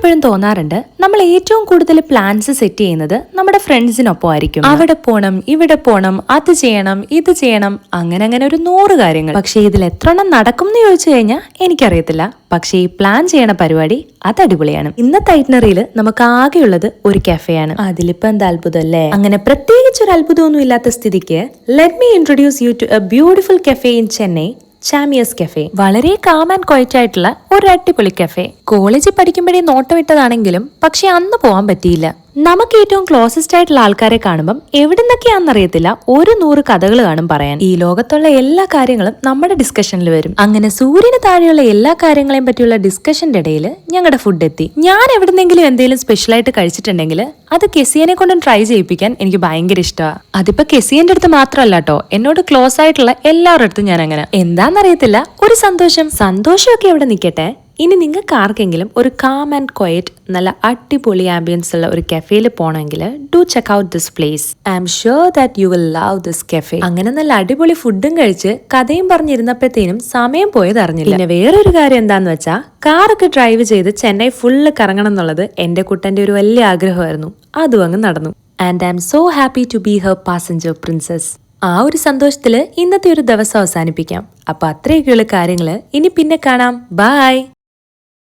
എപ്പോഴും തോന്നാറുണ്ട് നമ്മൾ ഏറ്റവും കൂടുതൽ പ്ലാൻസ് സെറ്റ് ചെയ്യുന്നത് നമ്മുടെ ഫ്രണ്ട്സിനൊപ്പം ആയിരിക്കും. അവിടെ പോണം, ഇവിടെ പോണം, അത് ചെയ്യണം, ഇത് ചെയ്യണം, അങ്ങനെ ഒരു 100 കാര്യങ്ങൾ. പക്ഷെ ഇതിൽ എത്ര എണ്ണം നടക്കും എന്ന് ചോദിച്ചു കഴിഞ്ഞാൽ എനിക്കറിയത്തില്ല. പക്ഷെ ഈ പ്ലാൻ ചെയ്യണ പരിപാടി അത് അടിപൊളിയാണ്. ഇന്നത്തെ ഐറ്റിനറിയിൽ നമുക്ക് ആകെയുള്ളത് ഒരു കഫേയാണ്. അതിലിപ്പോ എന്താ അത്ഭുതം അല്ലേ? അങ്ങനെ പ്രത്യേകിച്ച് ഒരു അത്ഭുതമൊന്നും ഇല്ലാത്ത സ്ഥിതിക്ക് let me introduce you to a beautiful cafe in Chennai, Chamiers cafe. വളരെ കാം ആൻഡ് ക്വയറ്റ് ആയിട്ടുള്ള ഒരു അടിപൊളി കഫേ. കോളേജിൽ പഠിക്കുമ്പോഴേ നോട്ടമിട്ടതാണെങ്കിലും പക്ഷെ അന്ന് പോകാൻ പറ്റിയില്ല. നമുക്ക് ഏറ്റവും ക്ലോസസ്റ്റ് ആയിട്ടുള്ള ആൾക്കാരെ കാണുമ്പോൾ എവിടുന്നൊക്കെയാണെന്നറിയത്തില്ല, 100 കഥകൾ കാണും പറയാൻ. ഈ ലോകത്തുള്ള എല്ലാ കാര്യങ്ങളും നമ്മുടെ ഡിസ്കഷനിൽ വരും. അങ്ങനെ സൂര്യന് താഴെയുള്ള എല്ലാ കാര്യങ്ങളെയും പറ്റിയുള്ള ഡിസ്കഷന്റെ ഇടയിൽ ഞങ്ങളുടെ ഫുഡ് എത്തി. ഞാൻ എവിടുന്നെങ്കിലും എന്തെങ്കിലും സ്പെഷ്യൽ ആയിട്ട് കഴിച്ചിട്ടുണ്ടെങ്കിൽ അത് കെസിയനെ കൊണ്ടും ട്രൈ ചെയ്യിപ്പിക്കാൻ എനിക്ക് ഭയങ്കര ഇഷ്ടമാണ്. അതിപ്പോ കെസിയന്റെ അടുത്ത് മാത്രമല്ല കേട്ടോ, എന്നോട് ക്ലോസ് ആയിട്ടുള്ള എല്ലാവരുടെ അടുത്തും ഞാൻ അങ്ങനെ. എന്താണെന്നറിയത്തില്ല, ഒരു സന്തോഷമൊക്കെ എവിടെ നിൽക്കട്ടെ. ഇനി നിങ്ങൾക്ക് ആർക്കെങ്കിലും ഒരു കാം ആൻഡ് ക്വയറ്റ് നല്ല അടിപൊളി ആംബിയൻസ് ഉള്ള ഒരു കഫേയിൽ പോകണമെങ്കിൽ do check out this place. I am sure that you will love this cafe. അങ്ങനെ നല്ല അടിപൊളി ഫുഡും കഴിച്ച് കഥയും പറഞ്ഞിരുന്നപ്പോഴത്തേനും സമയം പോയത് അറിഞ്ഞില്ല. പിന്നെ വേറൊരു കാര്യം എന്താന്ന് വെച്ചാൽ, കാറൊക്കെ ഡ്രൈവ് ചെയ്ത് ചെന്നൈ ഫുള്ള് കറങ്ങണം എന്നുള്ളത് എന്റെ കുട്ടന്റെ ഒരു വലിയ ആഗ്രഹമായിരുന്നു. അതും അങ്ങ് നടന്നു. And I am so happy to be her passenger princess. ആ ഒരു സന്തോഷത്തില് ഇന്നത്തെ ഒരു ദിവസം അവസാനിപ്പിക്കാം. അപ്പൊ അത്രയൊക്കെയുള്ള കാര്യങ്ങള് ഇനി പിന്നെ കാണാം. ബൈ.